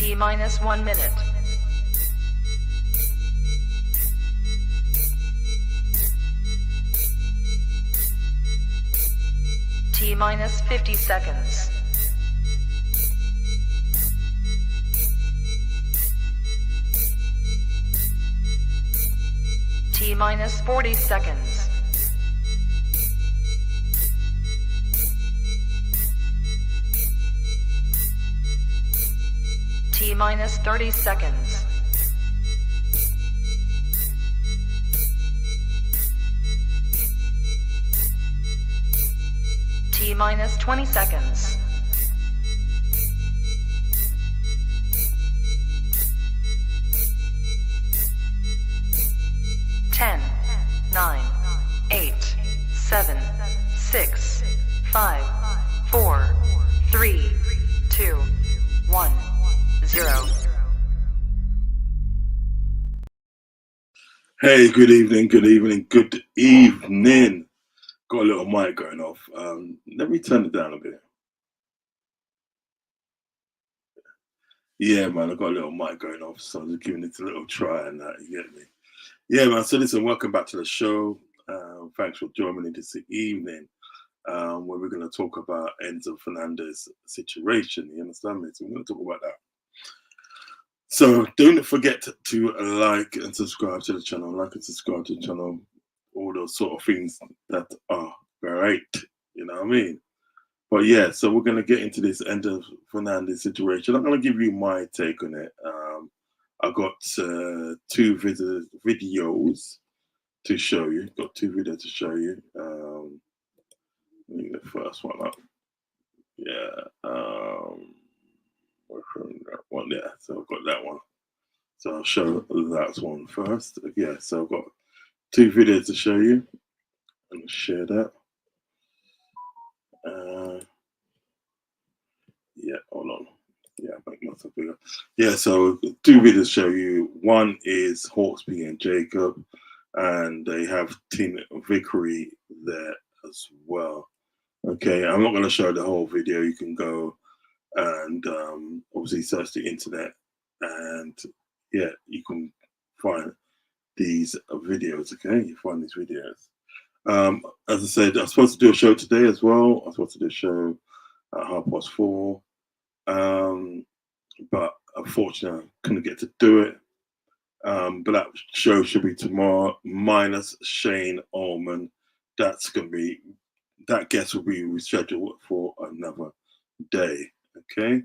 T-minus 1 minute. T-minus 50 seconds. T-minus 40 seconds. T-minus 30 seconds. T-minus 20 seconds. Ten, 9, 8, 7, 6, 5, 4, 3, 2, 1, 0. Hey, good evening. Got a little mic going off. Let me turn it down a bit. Yeah, man, I got a little mic going off, so I'm just giving it a little try and that, you get me? Yeah, man, so listen, welcome back to the show. Thanks for joining me this evening, where we're going to talk about Enzo Fernandez situation, you understand me? So we're going to talk about that. So don't forget to like and subscribe to the channel, all those sort of things that are great, you know what I mean? But yeah, so we're going to get into this Enzo Fernandez situation. I'm going to give you my take on it. I got two videos to show you. Let me get the first one up. Yeah. That one there. So I've got that one. So I'll show that one first. Yeah, so I've got two videos to show you. I'm going to share that. Yeah, hold on. Yeah, make myself bigger. Yeah, so two videos show you. One is Hawksby and Jacob, and they have Team Vickery there as well. Okay, I'm not going to show the whole video. You can go and obviously search the internet, and yeah, you can find these videos. Okay, you find these videos. As I said, I was supposed to do a show today as well. I was supposed to do a show at 4:30. But unfortunately, I couldn't get to do it. But that show should be tomorrow, minus Shane Allman. That guest will be rescheduled for another day. Okay.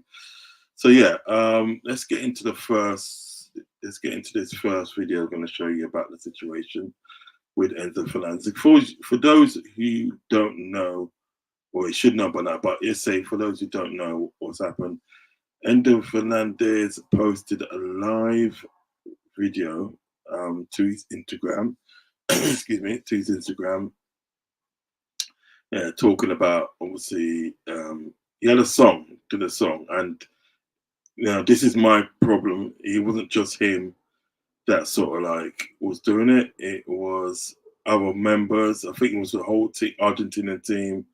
So yeah, let's get into this first video. I'm going to show you about the situation with Enzo Fernandez. For those who don't know, or you should know by now, but let's say for those who don't know what's happened, Enzo Fernandez posted a live video to his Instagram. Yeah, talking about, obviously, he had a song, and you know, this is my problem. It wasn't just him that sort of like was doing it. It was other members. I think it was the whole Argentina team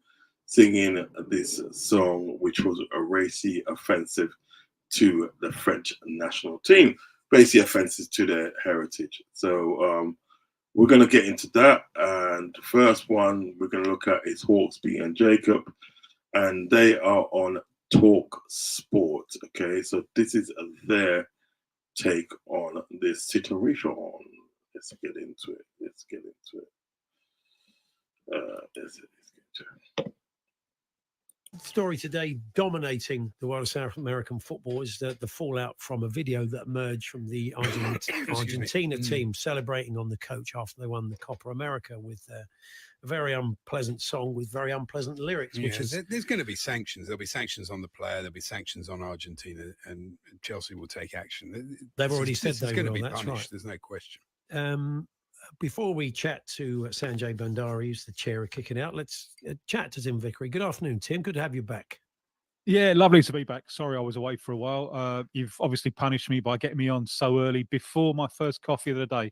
singing this song, which was a racy offensive to the French national team, basically offensive to their heritage. So we're going to get into that. And the first one we're going to look at is Hawksby and Jacob, and they are on Talk Sport. Okay, so this is their take on this situation. Let's get into it. Story today dominating the world of South American football is the fallout from a video that emerged from the Argentina team celebrating on the coach after they won the Copa America with a very unpleasant song with very unpleasant lyrics. Yeah, there's going to be sanctions. There'll be sanctions on the player. There'll be sanctions on Argentina, and Chelsea will take action. They've already said they will. It's going to be punished. Right. There's no question. Before we chat to Sanjay Bandari, who's the chair of Kicking Out, let's chat to Tim Vickery. Good afternoon, Tim. Good to have you back. Yeah, lovely to be back. Sorry I was away for a while. You've obviously punished me by getting me on so early before my first coffee of the day.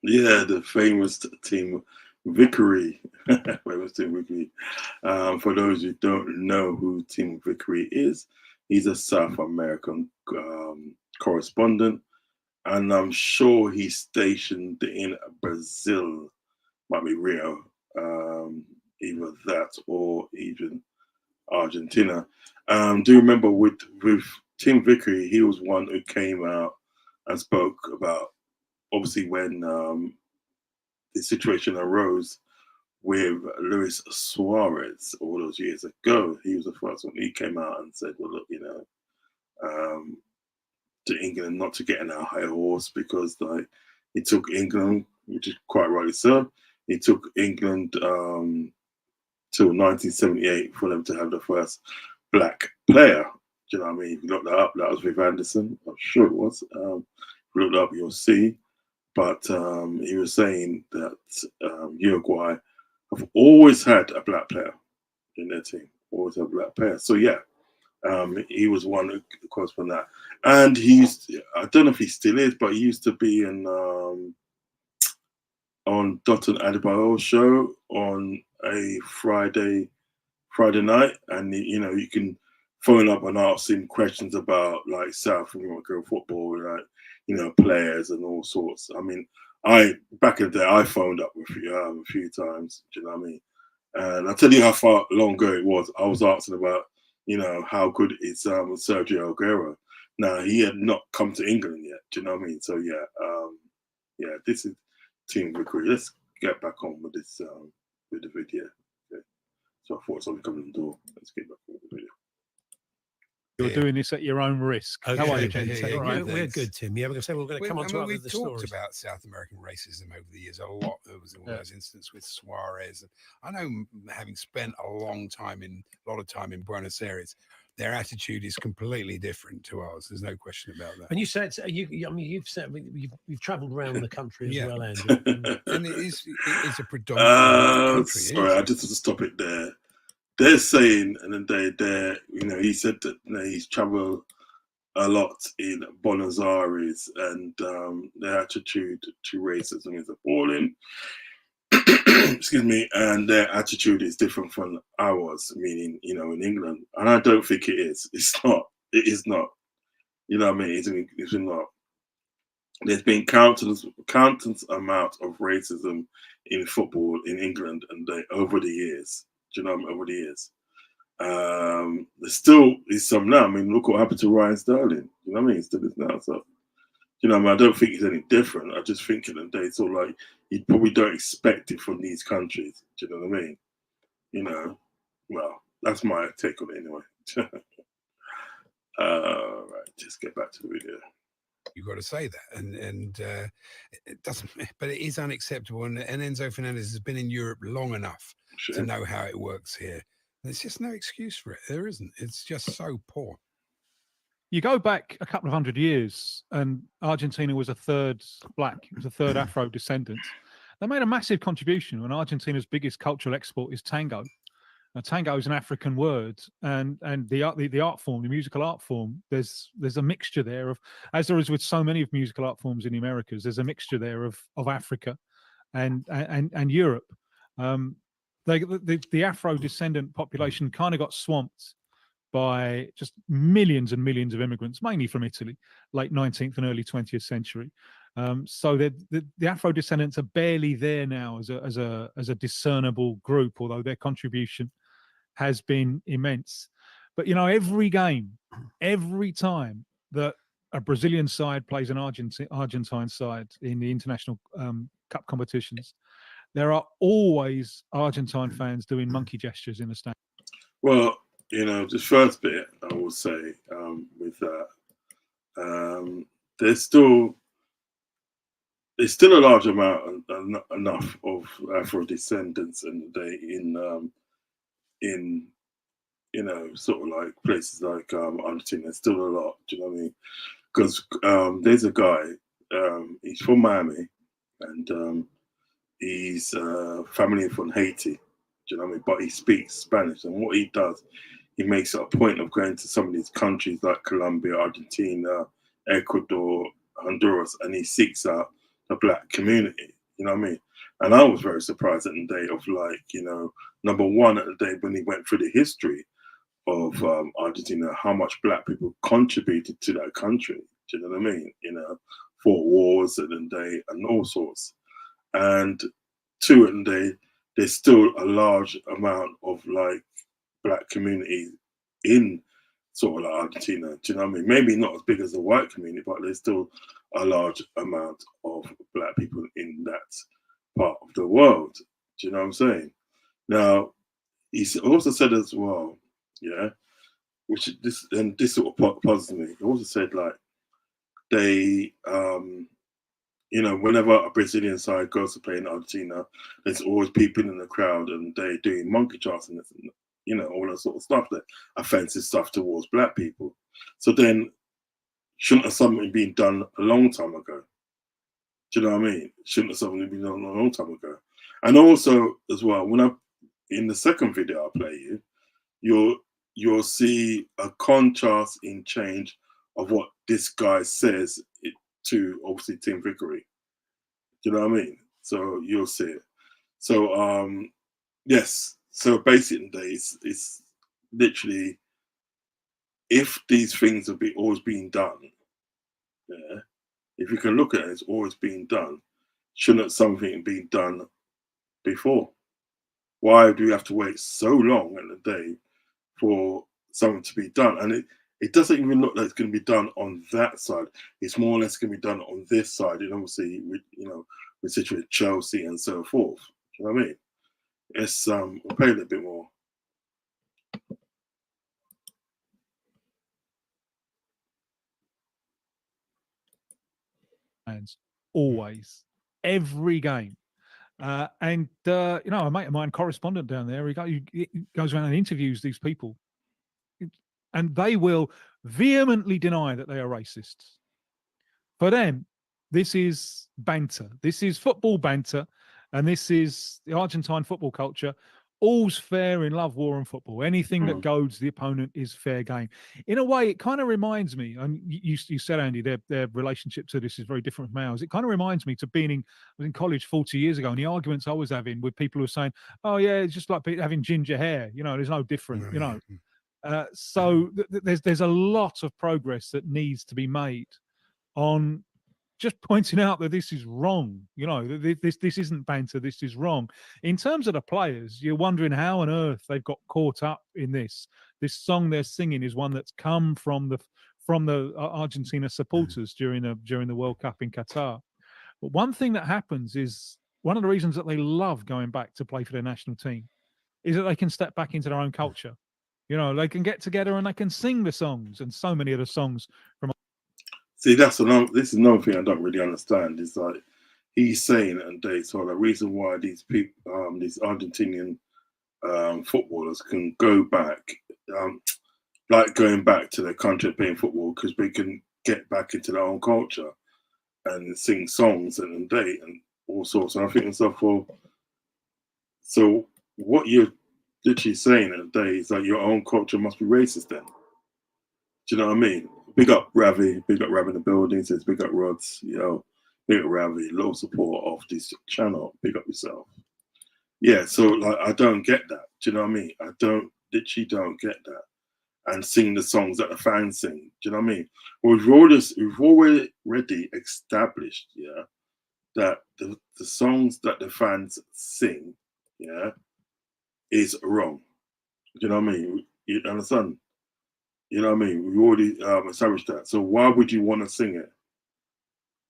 Yeah, the famous Tim Vickery. For those who don't know who Tim Vickery is, he's a South American correspondent, and I'm sure he's stationed in Brazil, might be Rio, either that or even Argentina. Do you remember with Tim Vickery? He was one who came out and spoke about, obviously, when the situation arose with Luis Suarez all those years ago. He was the first one. He came out and said, well, look, to England not to get in a high horse, because like he took England, which is quite rightly so, he took England till 1978 for them to have the first black player. Do you know what I mean? If you look that up, that was Viv Anderson. I'm sure it was. If you look it up, you'll see. But he was saying that Uruguay have always had a black player in their team. Always had a black player. So yeah, he was one who corresponded that. And I don't know if he still is, but he used to be in on Dotun Adebayo's show on a Friday night, and you can phone up and ask him questions about like South American football, like players and all sorts. I mean, back in the day I phoned up with a few times. Do you know what I mean? And I'll tell you how far long ago it was. I was asking about how good is Sergio Aguero. Now he had not come to England yet. Do you know what I mean? So yeah, this is Team Vickery. Let's get back on with this with the video. Okay. So I thought something coming in the door. Let's get back on with the video. You're doing this at your own risk. Okay. How are you, Okay. James? All right, we're Thanks. good, Tim. Yeah, we're going to say we're going to come on to other we've the talked stories. about South American racism over the years a lot. There was all those incidents with Suarez. I know, having spent a lot of time in Buenos Aires, their attitude is completely different to ours. There's no question about that. And you said you've travelled around the country as well, Andrew. And it's a predominantly white country. Sorry, I just have to stop it there. They're saying, and then he said that he's travelled a lot in Buenos Aires, and their attitude to racism is appalling. Excuse me, and their attitude is different from ours, meaning, in England. And I don't think it is. It's not. It is not. You know what I mean? It's not. There's been countless amount of racism in football in England, and over the years. Do you know what I mean? Over the years. There still is some now. I mean, look what happened to Ryan Sterling. You know what I mean? It still is now. So, I don't think it's any different. I just think in the day, it's all like you probably don't expect it from these countries. Do you know what I mean? Well, that's my take on it anyway. Right, just get back to the video. You've got to say that, and it doesn't. But it is unacceptable. And Enzo Fernandez has been in Europe long enough to know how it works here. There's just no excuse for it. There isn't. It's just so poor. You go back a couple of hundred years, and Argentina was a third black, it was a third Afro descendant. They made a massive contribution when Argentina's biggest cultural export is tango. Now, tango is an African word, and the art form, the musical art form, there's a mixture there of, as there is with so many of musical art forms in the Americas, there's a mixture there of Africa and Europe. The Afro descendant population kind of got swamped by just millions and millions of immigrants, mainly from Italy, late 19th and early 20th century. So the Afro descendants are barely there now as a discernible group, although their contribution has been immense. But every game, every time that a Brazilian side plays an Argentine side in the international cup competitions, there are always Argentine fans doing monkey gestures in the stand. Well, the first bit I will say with that, there's still a large amount, enough of Afro descendants in sort of like places like Argentina. There's still a lot. Do you know what I mean? Because there's a guy, he's from Miami, and he's family from Haiti. Do you know what I mean? But he speaks Spanish, and what he does, he makes it a point of going to some of these countries like Colombia, Argentina, Ecuador, Honduras, and he seeks out the black community. You know what I mean? And I was very surprised at the day of, like, number one, at the day when he went through the history of Argentina, how much black people contributed to that country. Do you know what I mean? You know, fought wars and all sorts. And to it and there's still a large amount of like black community in sort of like Argentina. Do you know what I mean? Maybe not as big as the white community, but there's still a large amount of black people in that part of the world. Do you know what I'm saying? Now, he also said as well, yeah, which this sort of puzzles me. He also said like they, you know, whenever a Brazilian side goes to play in Argentina, there's always people in the crowd and they're doing monkey charts and you know, all that sort of stuff, that offensive stuff towards black people. So then, shouldn't have something been done a long time ago? Do you know what I mean? Shouldn't have something been done a long time ago? And also, as well, in the second video I play you'll see a contrast in change of what this guy says to obviously Tim Vickery. Do you know what I mean? So you'll see it. So yes. So basically, it's literally, if these things have always been done, yeah. If you can look at it, it's always been done. Shouldn't something be done before? Why do we have to wait so long in the day for something to be done? And it doesn't even look like it's going to be done on that side. It's more or less going to be done on this side. And obviously, we're situated Chelsea and so forth. Do you know what I mean? It's we'll play a little bit more. Fans, always, every game. And you know, a mate of mine, correspondent down there, he goes around and interviews these people, and they will vehemently deny that they are racists. For them, this is banter. This is football banter, and this is the Argentine football culture. All's fair in love, war, and football. Anything that goads the opponent is fair game. In a way, it kind of reminds me, and you said, Andy, their relationship to this is very different from ours. It kind of reminds me to I was in college 40 years ago, and the arguments I was having with people who were saying, oh, yeah, it's just like having ginger hair. You know, there's no different, you know. So there's a lot of progress that needs to be made on just pointing out that this is wrong. You know, this isn't banter. This is wrong. In terms of the players, you're wondering how on earth they've got caught up in this. This song they're singing is one that's come from the Argentina supporters during the World Cup in Qatar. But one thing that happens is, one of the reasons that they love going back to play for their national team is that they can step back into their own culture. You know, they can get together and they can sing the songs, and so many of the songs from. See, this is another thing I don't really understand. Is like he's saying, and so the reason why these people, these Argentinian footballers can go back, like going back to their country playing football, because they can get back into their own culture and sing songs and all sorts. And I think myself, well, so what you're literally saying at the day is that your own culture must be racist then. Do you know what I mean? Big up Ravi, big up Ravi in the building, says big up Rodz, big up Ravi, low support of this channel, big up yourself. Yeah, so like I don't get that. Do you know what I mean? I literally don't get that. And sing the songs that the fans sing. Do you know what I mean? Well, we've already established, yeah, that the songs that the fans sing, yeah, is wrong. Do you know what I mean? You understand? You know what I mean? We already established that. So why would you want to sing it?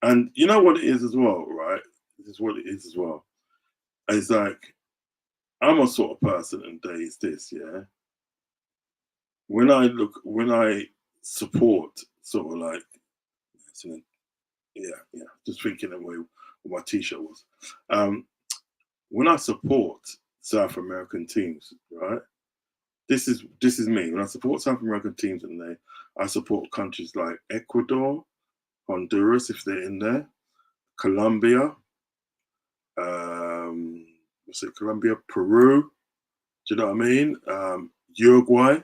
And you know what it is as well, right? This is what it is as well. It's like, I'm a sort of person, and is this, yeah? When I support sort of like, yeah, just thinking of what my t-shirt was. When I support South American teams, right? This is me. When I support South American teams, I support countries like Ecuador, Honduras, if they're in there, Colombia, Colombia, Peru. Do you know what I mean? Uruguay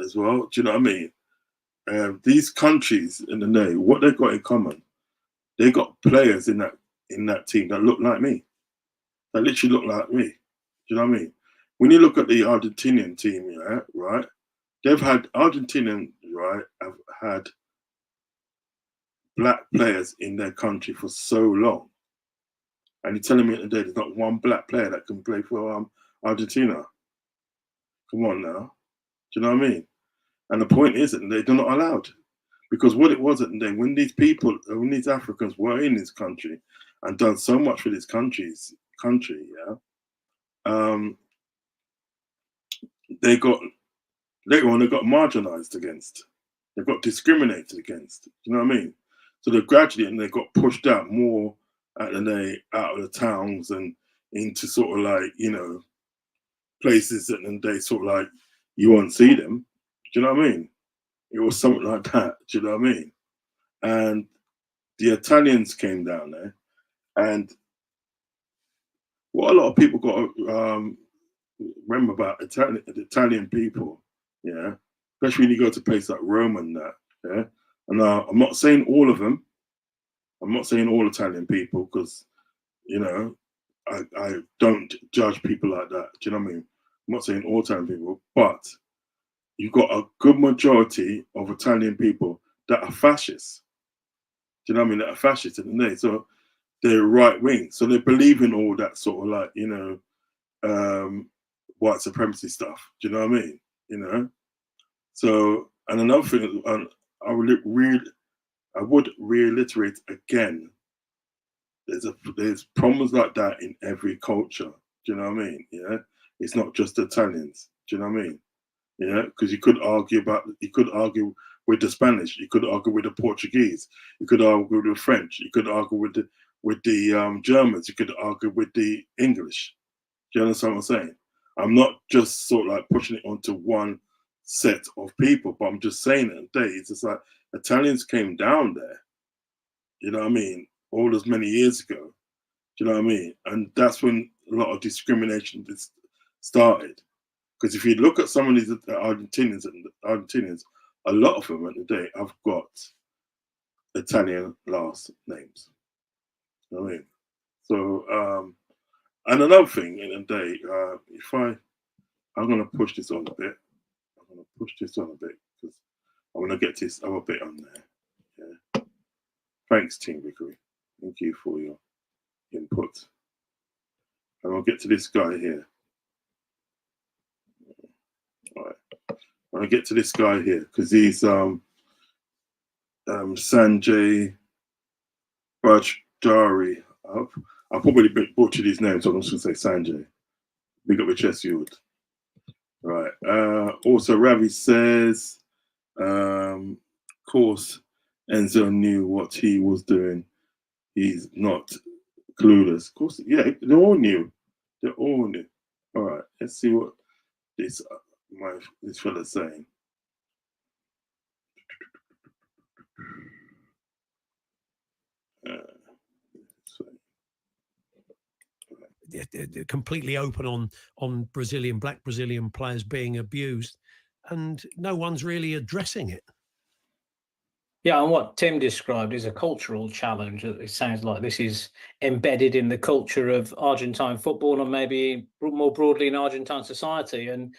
as well. Do you know what I mean? These countries in the name, what they've got in common, they got players in that team that look like me, that literally look like me. Do you know what I mean? When you look at the Argentinian team, yeah, right? they've had Argentinians, right, have had black players in their country for so long. And you're telling me today there's not one black player that can play for Argentina? Come on now. Do you know what I mean? And the point is that they're not allowed. Because what it was at the day, when these Africans were in this country and done so much for this country, yeah, they got later on they got marginalized against, they got discriminated against. Do you know what I mean? So they gradually and they got pushed out more out of the towns and into sort of like, you know, places that and they sort of like you won't see them. Do you know what I mean? It was something like that. Do you know what I mean? And the Italians came down there, and what a lot of people got to remember about the Italian people, yeah, especially when you go to places like Rome and that, yeah. And I'm not saying all of them. I'm not saying all Italian people because, you know, I don't judge people like that. Do you know what I mean? I'm not saying all Italian people, but you've got a good majority of Italian people that are fascists. Do you know what I mean? That are fascists in the day. So they're right wing. So they believe in all that sort of like, you know, white supremacy stuff. Do you know what I mean? You know? So, and another thing, I would reiterate again, there's problems like that in every culture. Do you know what I mean? Yeah. It's not just Italians. Do you know what I mean? Yeah, because you could argue with the Spanish, you could argue with the Portuguese, you could argue with the French, you could argue with the Germans, you could argue with the English. Do you understand what I'm saying? I'm not just sort of like pushing it onto one set of people, but I'm just saying it today. It's just like Italians came down there, you know what I mean, all those many years ago. Do you know what I mean? And that's when a lot of discrimination started. Because if you look at some of these Argentinians, a lot of them at the day have got Italian last names. You know what I mean? So, and another thing in the day, I'm going to push this on a bit. I'm going to push this on a bit because I want to get this other bit on there. Yeah. Thanks, Team Vickery. Thank you for your input. And I'll get to this guy here. All right. I'll get to this guy here because he's Sanjay Bajdari. I probably butchered his name, so I'm just going to say Sanjay. Big up your chest, you would. Right. Also, Ravi says, of course, Enzo knew what he was doing. He's not clueless. Of course, yeah, they all knew. They all knew. All right. Let's see what this fella's saying. They're completely open on black Brazilian players being abused, and no one's really addressing it. Yeah, and what Tim described is a cultural challenge. It sounds like this is embedded in the culture of Argentine football and maybe more broadly in Argentine society. And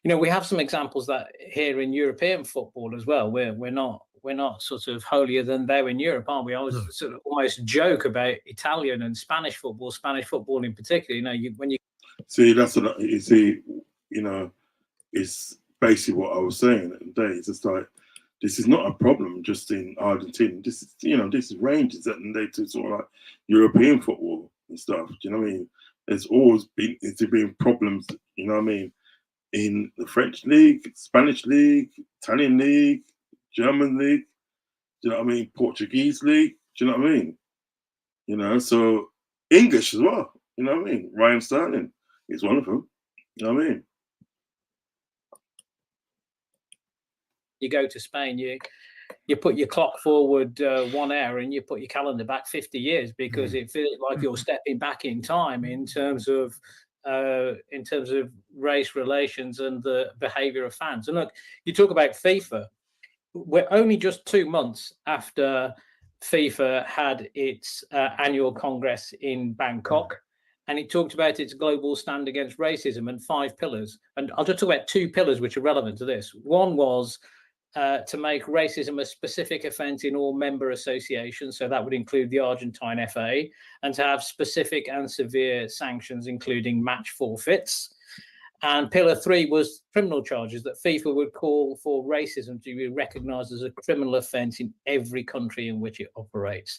you know, we have some examples that here in European football as well. We're not sort of holier than thou in Europe, aren't we? I was sort of almost joke about Italian and Spanish football in particular. You know, when you see, that's what you see. You know, it's basically what I was saying at the day. It's just like this is not a problem just in Argentina. This is, you know, this ranges at the day to sort of like European football and stuff. Do you know what I mean? There's always been problems. You know what I mean? In the French league, Spanish league, Italian league, German league, do you know what I mean? Portuguese league, do you know what I mean? You know, so English as well, you know what I mean? Ryan Sterling is one of them, you know what I mean? You go to Spain, you put your clock forward 1 hour and you put your calendar back 50 years because it feels like you're stepping back in time in terms of race relations and the behavior of fans. And look, you talk about FIFA. We're only just 2 months after FIFA had its annual congress in Bangkok, and it talked about its global stand against racism and 5 pillars. And I'll just talk about 2 pillars which are relevant to this. One was to make racism a specific offence in all member associations, so that would include the Argentine FA, and to have specific and severe sanctions, including match forfeits. And pillar 3 was criminal charges, that FIFA would call for racism to be recognised as a criminal offence in every country in which it operates.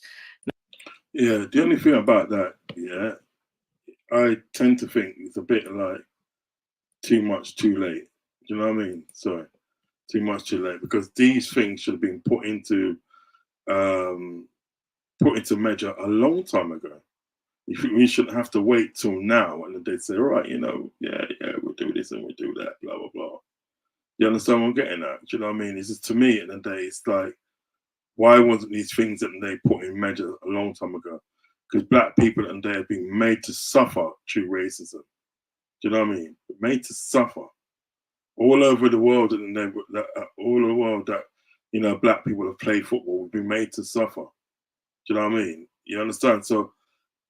Yeah, the only thing about that, yeah, I tend to think it's a bit like too much too late. Do you know what I mean? Sorry, too much too late, because these things should have been put into measure a long time ago. We shouldn't have to wait till now and they say, right, you know, yeah, we'll do this and we'll do that, blah, blah, blah. You understand what I'm getting at? Do you know what I mean? It's just, to me, at the end of the day, it's like, why wasn't these things that they put in measure a long time ago? Because black people and they have been made to suffer through racism. Do you know what I mean? Made to suffer all over the world, and all over the world that, you know, black people have played football. We've been made to suffer. Do you know what I mean? You understand? So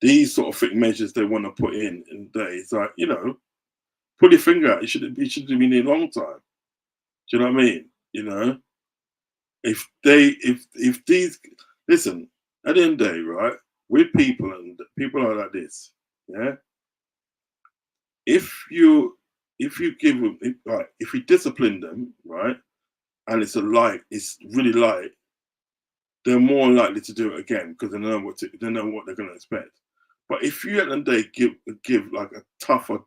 these sort of measures they want to put in there, it's like, you know, pull your finger out. It should have been in a long time. Do you know what I mean? You know, if these, listen, at the end of the day, right, with people and people are like this, yeah. If you give them, right, if you discipline them, right, and it's really light, they're more likely to do it again because they know what they're going to expect. But if you at the end of the day give like a tougher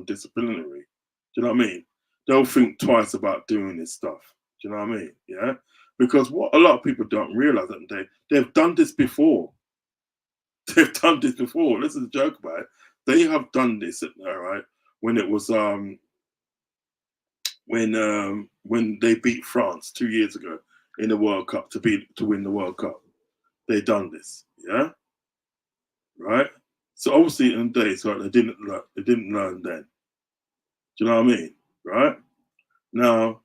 disciplinary, do you know what I mean? They'll think twice about doing this stuff. Do you know what I mean? Yeah. Because what a lot of people don't realize that they've done this before. They've done this before. This is a joke about it. They have done this, all right, when it was when they beat France 2 years ago in the World Cup to win the World Cup. They done this, yeah, right. So obviously in the days, right, they didn't learn then. Do you know what I mean, right? Now,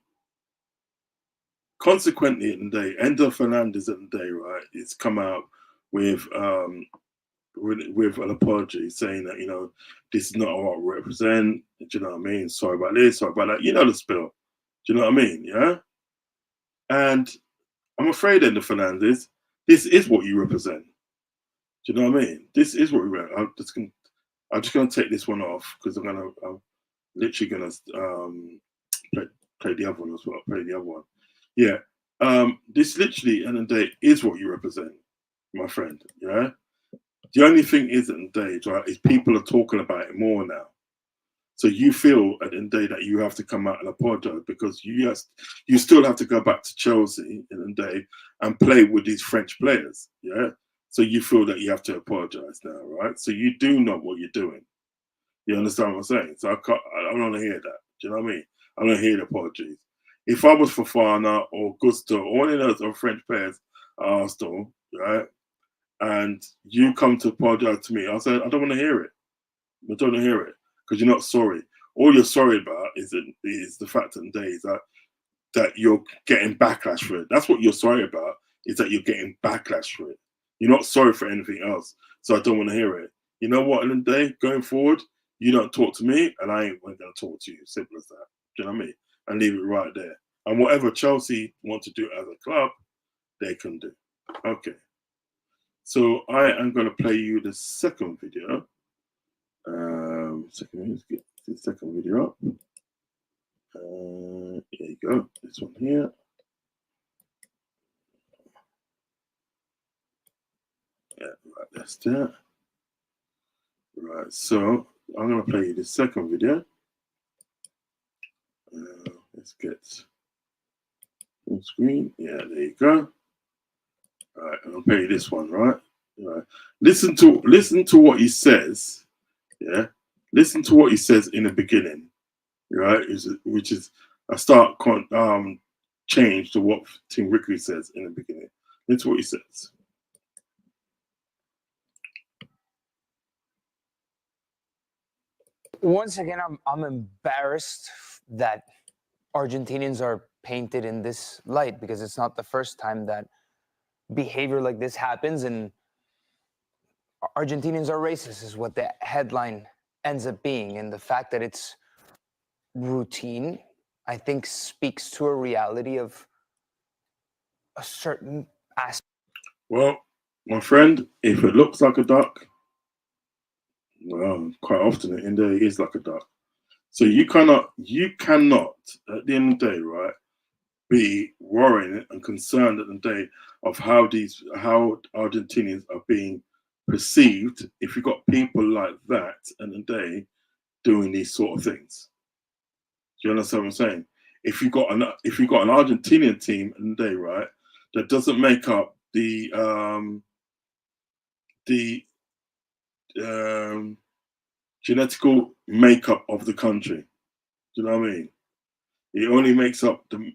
consequently, in the day, Enzo Fernandez at the day, right, it's come out with an apology saying that, you know, this is not what we represent. Do you know what I mean? Sorry about this, sorry about that. You know the spill. Do you know what I mean? Yeah. And I'm afraid, Enzo Fernandez, this is what you represent. Do you know what I mean? This is what we represent. I'm just gonna take this one off because I'm literally gonna play the other one as well. Play the other one. Yeah. This literally, end of the day, is what you represent, my friend. Yeah. The only thing is, at the day, right, is people are talking about it more now. So you feel at the end of the day that you have to come out and apologize because you still have to go back to Chelsea at the end of the day and play with these French players. Yeah. So you feel that you have to apologize now, right? So you do know what you're doing. You understand what I'm saying? So I don't want to hear that. Do you know what I mean? I don't hear the apologies. If I was Fofana or Gusto or any of those French players at Arsenal, right, and you come to apologize to me, I'll say, I don't want to hear it. I don't want to hear it because you're not sorry. All you're sorry about is the fact that days that you're getting backlash for it. That's what you're sorry about, is that you're getting backlash for it. You're not sorry for anything else. So I don't want to hear it. You know what, in the day, going forward, you don't talk to me and I ain't going to talk to you. Simple as that. Do you know what I mean? And leave it right there. And whatever Chelsea want to do as a club, they can do. Okay. So I am going to play you the second video. Let's get the second video up. Here you go. This one here. Yeah, right, that's that. Right, so I'm going to play you the second video. Let's get full screen. Yeah, there you go. All right, I'll play you this one, right? All right. Listen to what he says. Yeah, listen to what he says in the beginning, right? Which is a stark change to what Tim Ricky says in the beginning. Listen to what he says. Once again, I'm embarrassed that Argentinians are painted in this light because it's not the first time that behavior like this happens. And Argentinians are racist is what the headline ends up being. And the fact that it's routine, I think, speaks to a reality of a certain aspect. Well, my friend, if it looks like a duck, well, quite often in there it is like a duck. So you cannot, at the end of the day, right, be worrying and concerned at the day of how Argentinians are being perceived if you've got people like that at the day doing these sort of things. Do you understand what I'm saying? If you got an Argentinian team at the day, right, that doesn't make up the genetical makeup of the country. Do you know what I mean? It only makes up the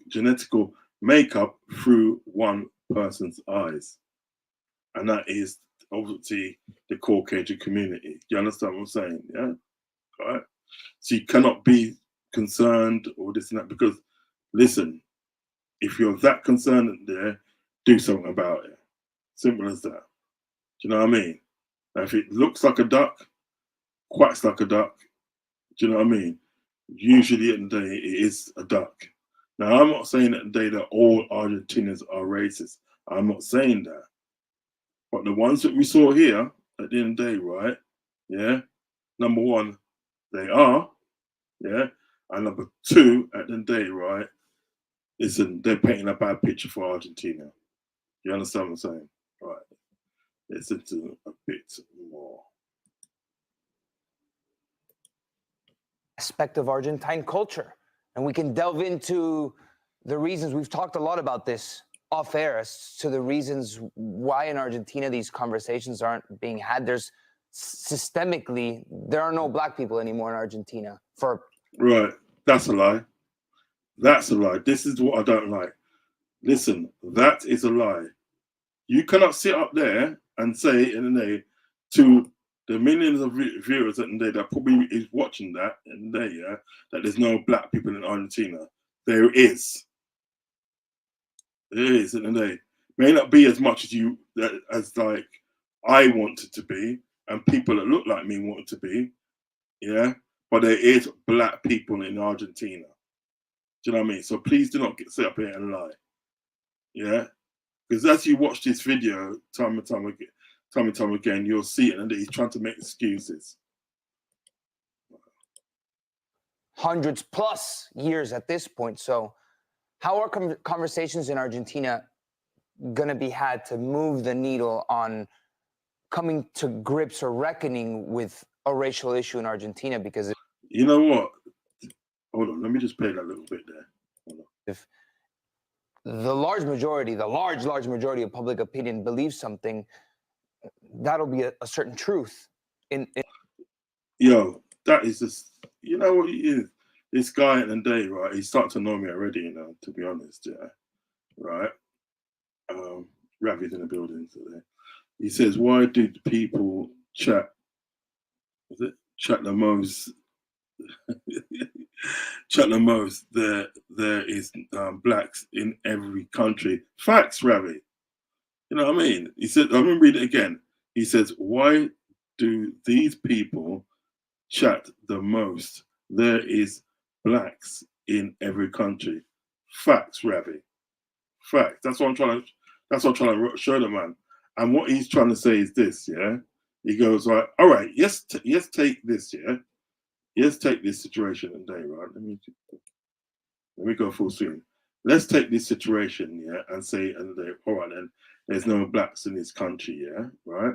genetical makeup through one person's eyes, and that is obviously the Caucasian community. Do you understand what I'm saying? Yeah, all right. So you cannot be concerned or this and that, because listen, if you're that concerned there, do something about it. Simple as that. Do you know what I mean? Now, if it looks like a duck, quacks like a duck, do you know what I mean? Usually at the day, it is a duck. Now, I'm not saying at the day that all Argentinians are racist. I'm not saying that. But the ones that we saw here at the end of the day, right? Yeah. Number one, they are. Yeah. And number two, at the end of the day, right? Listen, they're painting a bad picture for Argentina. You understand what I'm saying? Right. Listen to a bit more. Aspect of Argentine culture, and we can delve into the reasons. We've talked a lot about this off air as to the reasons why in Argentina these conversations aren't being had. There's systemically, there are no black people anymore in Argentina. Right, that's a lie. That's a lie. This is what I don't like. Listen, that is a lie. You cannot sit up there and say in the day to the millions of viewers at the day that probably is watching that in the day, yeah, that there's no black people in Argentina. There is. There is in the day. May not be as much as like I want it to be, and people that look like me want it to be, yeah. But there is black people in Argentina. Do you know what I mean? So please do not sit up here and lie, yeah. Because as you watch this video time and time again, you'll see it, and he's trying to make excuses. Hundreds plus years at this point. So how are conversations in Argentina going to be had to move the needle on coming to grips or reckoning with a racial issue in Argentina? Because you know what? Hold on, let me just play that little bit there. If the large majority of public opinion believes something, that'll be a certain truth. Yo, that is just, you know what he is? This guy at the day, right? He's starting to know me already, you know, to be honest, yeah. Right? Ravi's in the building today. He says, why do people chat the most? Chat the most. There is blacks in every country. Facts, Ravi. You know what I mean? He said, I'm gonna read it again. He says, why do these people chat the most? There is blacks in every country. Facts, Ravi. Facts. That's what I'm trying to show the man. And what he's trying to say is this, yeah. He goes, right, all right, yes, take this, yeah. Let's take this situation today, right? Let me go full swing. Let's take this situation, yeah, and say, all right, then there's no blacks in this country, yeah, right?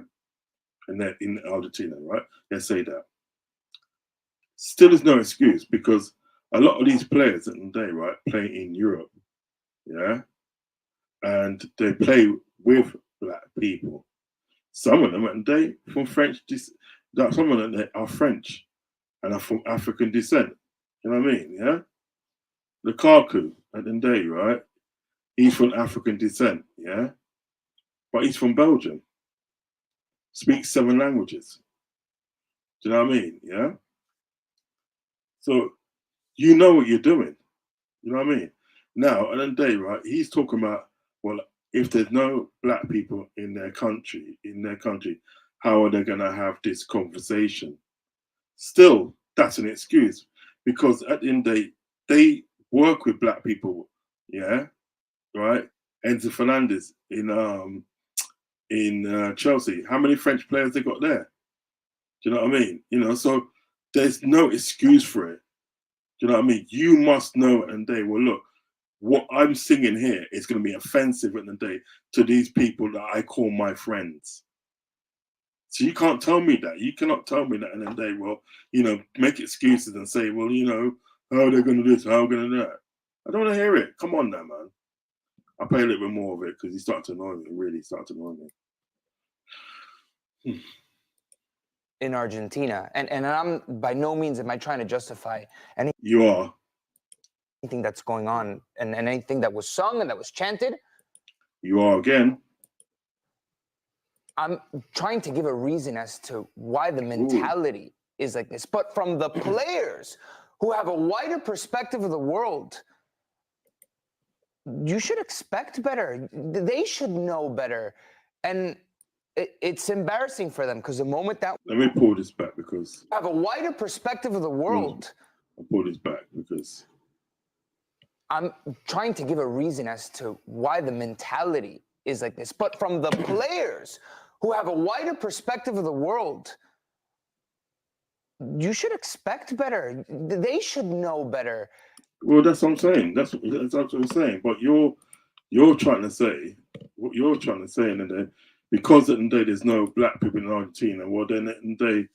And they're in Argentina, right? Let's say that. Still is no excuse, because a lot of these players at the day, right, play in Europe, yeah, and they play with black people. Some of them at the day from French, some of them are French and are from African descent. You know what I mean? Yeah. Lukaku at the day, right? He's from African descent, yeah, but he's from Belgium. Speaks 7 languages. Do you know what I mean? Yeah. So you know what you're doing. You know what I mean? Now at the day, right? He's talking about, well, if there's no black people in their country, how are they going to have this conversation? Still, that's an excuse, because at the end of the day, they work with black people, yeah, right? Enzo Fernandez in Chelsea. How many French players they got there? Do you know what I mean? You know, so there's no excuse for it. Do you know what I mean? You must know at the end of the day, well, look, what I'm singing here is going to be offensive at the end of the day to these people that I call my friends. So you can't tell me that. You cannot tell me that at the end of the day, well, you know, make excuses and say, well, you know, how are they going to do this? How are they going to do that? I don't want to hear it. Come on now, man. I'll play a little bit more of it because he started to annoy me. Really started to annoy me. In Argentina, and I'm by no means am I trying to justify anything. You are. Anything that's going on and anything that was sung and that was chanted. You are again. I'm trying to give a reason as to why the mentality is like this. But from the players who have a wider perspective of the world, you should expect better. They should know better. And it's embarrassing for them because the moment that... Let me pull this back because... have a wider perspective of the world. I'll pull this back because... I'm trying to give a reason as to why the mentality is like this. But from the players who have a wider perspective of the world, you should expect better. They should know better. Well, that's what I'm saying. That's what I'm saying. But you're trying to say, what you're trying to say, and then because at the end of the day there's no black people in Argentina, well then at the end of the day,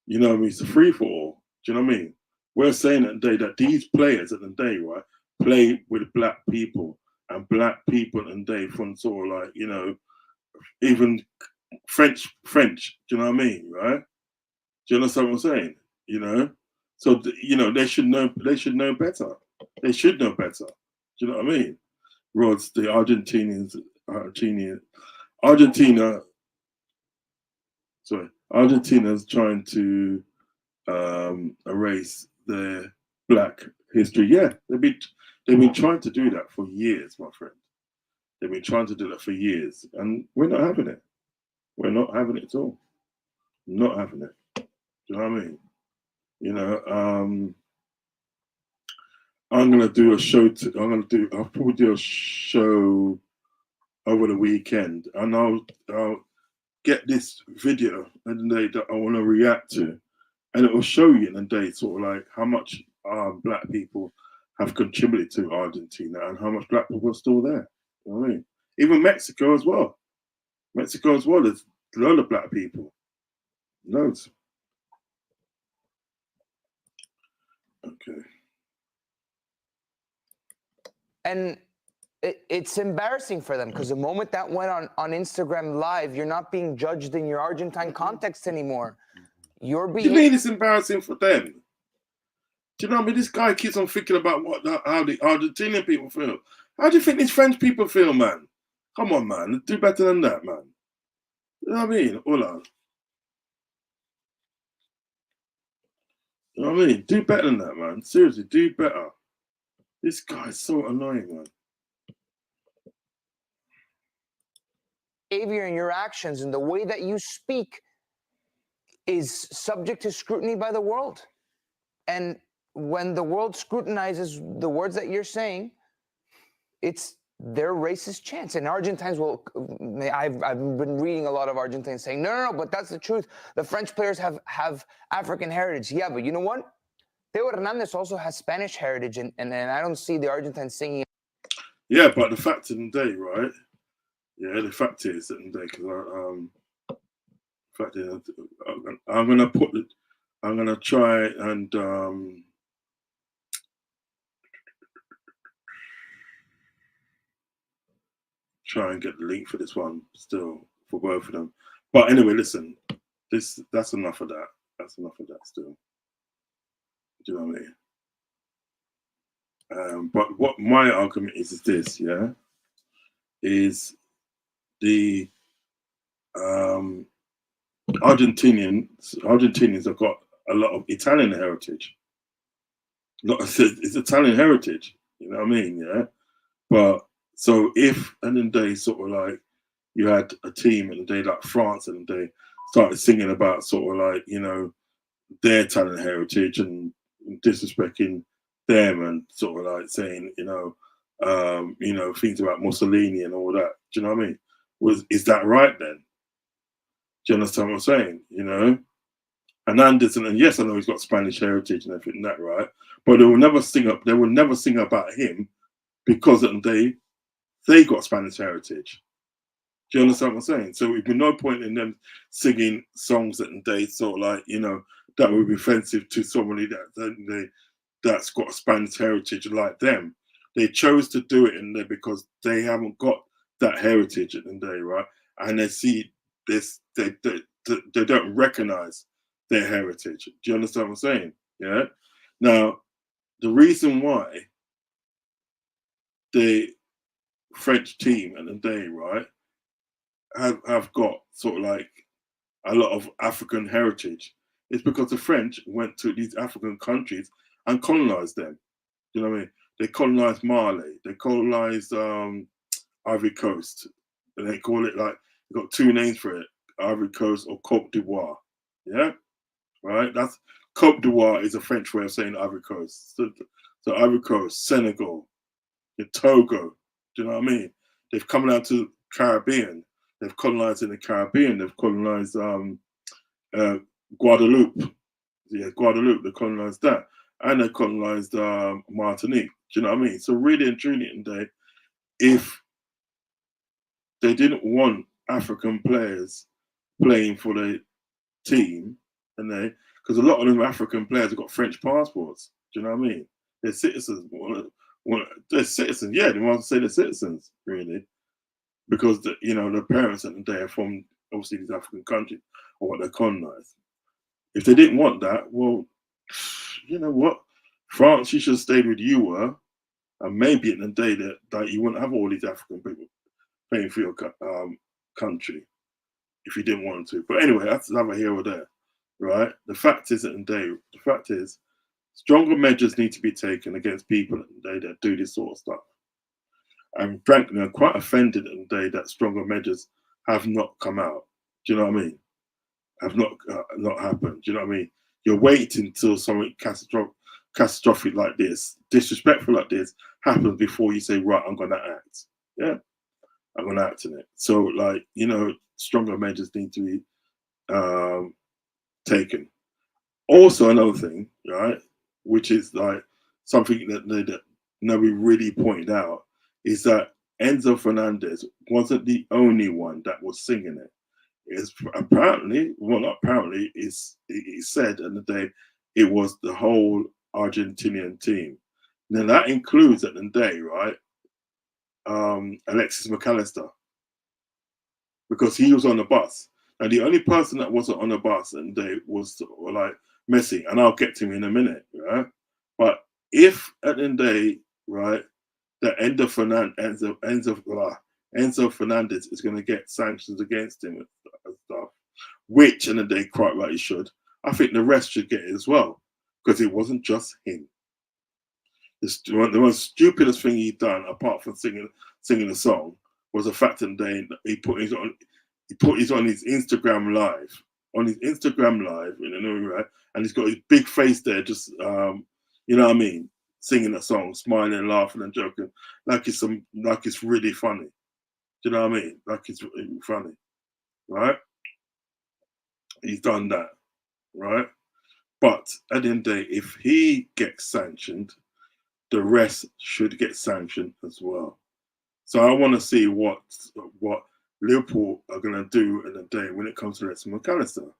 you know, it's a free for all. Do you know what I mean? We're saying at the end of the day that these players at the end of the day, right, play with black people, and black people at the end of the day from sort of like, you know, even French. Do you know what I mean, right? Do you understand what I'm saying? You know, so you know they should know better. They should know better. Do you know what I mean? Rodz, the Argentina's trying to erase their black history. Yeah, they've been trying to do that for years, my friend. They've been trying to do that for years, and we're not having it. We're not having it at all. Not having it. Do you know what I mean? You know, I'm gonna do a show. I'll probably do a show over the weekend, and I'll get this video in the day that I want to react to, and it will show you in the day sort of like how much black people have contributed to Argentina and how much black people are still there. You know what I mean? Even Mexico as well. There's a lot of black people. Loads. Okay. And it's embarrassing for them because the moment that went on Instagram Live, you're not being judged in your Argentine context anymore. You're being... Do you mean it's embarrassing for them? Do you know what I mean? This guy keeps on thinking about how the Argentinian people feel. How do you think these French people feel, man? Come on, man. Do better than that, man. You know what I mean? Hola. You know what I mean? Do better than that, man. Seriously, do better. This guy's so annoying, man. Behavior and your actions and the way that you speak is subject to scrutiny by the world. And when the world scrutinizes the words that you're saying, it's their racist chance. And Argentines will, I've been reading a lot of Argentines saying, no, but that's the truth. The French players have African heritage. Yeah, but you know what? Theo Hernandez also has Spanish heritage, and I don't see the Argentines singing. Yeah, but the fact of the day, right? Yeah, the fact is that the day, because I'm gonna try and get the link for this one still for both of them. But anyway, listen, that's enough of that. That's enough of that still. Do you know what I mean? But what my argument is this, yeah, is the Argentinians have got a lot of Italian heritage. It's Italian heritage, you know what I mean? Yeah, but So if and then they sort of like you had a team and they like France and they started singing about sort of like, you know, their talent heritage and disrespecting them and sort of like saying, you know, things about Mussolini and all that. Do you know what I mean? Is that right then? Do you understand what I'm saying? You know? Hernandez, and yes, I know he's got Spanish heritage and everything that right, but they will never sing about him because they got Spanish heritage. Do you understand what I'm saying? So it'd be no point in them singing songs that they sort of like, you know, that would be offensive to somebody that's got a Spanish heritage like them. They chose to do it in there because they haven't got that heritage in the day, right? And they see this, they don't recognize their heritage. Do you understand what I'm saying? Yeah. Now, the reason why the French team in the day, right, have got sort of like a lot of African heritage is because the French went to these African countries and colonized them. You know what I mean? They colonized Mali, they colonized Ivory Coast, and they call it like they got two names for it: Ivory Coast or Cote d'Ivoire. Yeah, right. That's Cote d'Ivoire is a French way of saying Ivory Coast. So Ivory Coast, Senegal, Togo. Do you know what I mean? They've come down to Caribbean. They've colonized in the Caribbean. They've colonized Guadeloupe. Yeah, Guadeloupe. They colonized that, and they colonized Martinique. Do you know what I mean? So really and truly, today, if they didn't want African players playing for the team, and because a lot of them African players have got French passports. Do you know what I mean? They're citizens. They're citizens. Yeah, they want to say they're citizens, really, because the parents and they are from obviously these African countries or what they colonized. If they didn't want that, well, you know what? France, you should have stayed with you were, and maybe in the day that you wouldn't have all these African people playing for your country if you didn't want to. But anyway, that's neither here or there, right? The fact is stronger measures need to be taken against people in the day that do this sort of stuff. And frankly, I'm quite offended in the day that stronger measures have not come out. Do you know what I mean? Have not happened. Do you know what I mean? You're waiting until something catastrophic like this, disrespectful like this, happens before you say, right, I'm going to act. Yeah, I'm going to act in it. So, like, stronger measures need to be taken. Also, another thing, right, which is like something that nobody really pointed out, is that Enzo Fernandez wasn't the only one that was singing it. It's apparently, well, not apparently, he said in the day it was the whole Argentinian team. Now that includes at the day, right, Alexis McAllister, because he was on the bus. And the only person that wasn't on the bus and they was like Messi, and I'll get to him in a minute, right? But if at the end of the day, right, that Enzo Fernandez is going to get sanctions against him and stuff, which in the day quite right he should, I think the rest should get it as well, because it wasn't just him. The most stupidest thing he'd done, apart from singing a song, was the fact that he put his on his Instagram live, right? And he's got his big face there, just you know what I mean, singing a song, smiling, laughing, and joking, like it's really funny. Do you know what I mean? Like it's really funny, right? He's done that, right? But at the end of the day, if he gets sanctioned, the rest should get sanctioned as well. So I want to see what Liverpool are going to do in the day when it comes to Alexis McAllister.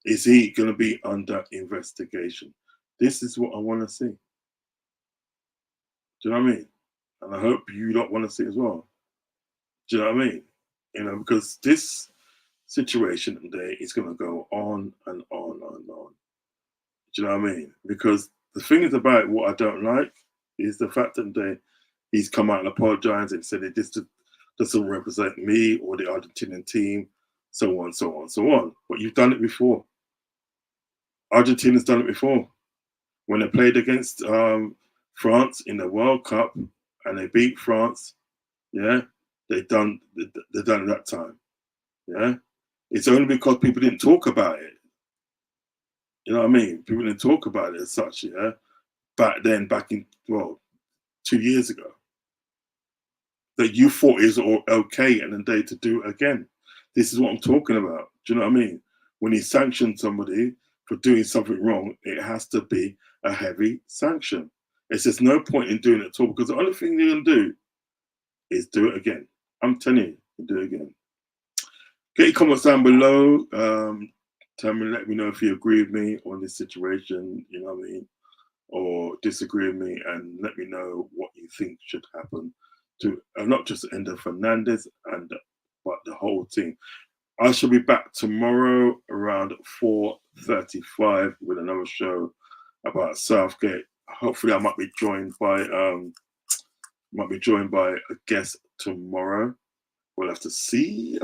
Is he going to be under investigation? This is what I want to see. Do you know what I mean? And I hope you don't want to see as well. Do you know what I mean? Because this situation today is going to go on and on and on. Do you know what I mean? Because the thing is about what I don't like is the fact that he's come out and apologized and said this doesn't represent me or the Argentinian team, so on, so on, so on. But you've done it before. Argentina's done it before. When they played against France in the World Cup and they beat France, Yeah, they done it at that time. Yeah, it's only because people didn't talk about it. You know what I mean? People didn't talk about it as such. Yeah, back in 2 years ago, that you thought is all okay, and then they to do it again. This is what I'm talking about. Do you know what I mean? When you sanction somebody for doing something wrong, it has to be a heavy sanction. It's just no point in doing it at all, because the only thing you're gonna do is do it again. I'm telling you, do it again. Get your comments down below. Tell me, let me know if you agree with me on this situation, you know what I mean, or disagree with me, and let me know what you think should happen to not just Enzo Fernandez but the whole team. I shall be back tomorrow around 4:35 with another show about Southgate. Hopefully, I might be joined by a guest tomorrow. We'll have to see.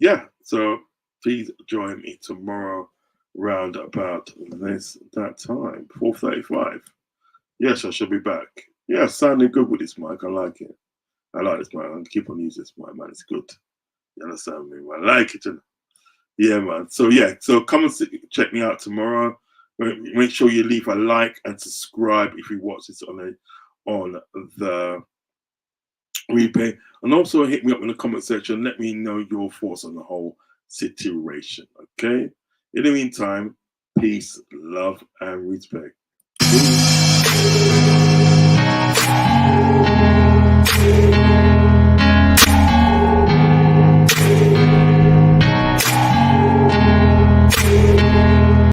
Yeah, so please join me tomorrow round about that time, 4:35. Yes, I shall be back. Yeah, sounding good with this mic. I like it. I like this mic. I'm gonna keep on using this mic, man. It's good. You understand me? I like it. Yeah, man. So yeah, so come and check me out tomorrow. Make sure you leave a like and subscribe if you watch this on the replay, and also hit me up in the comment section. Let me know your thoughts on the whole situation. Okay. In the meantime, peace, love, and respect.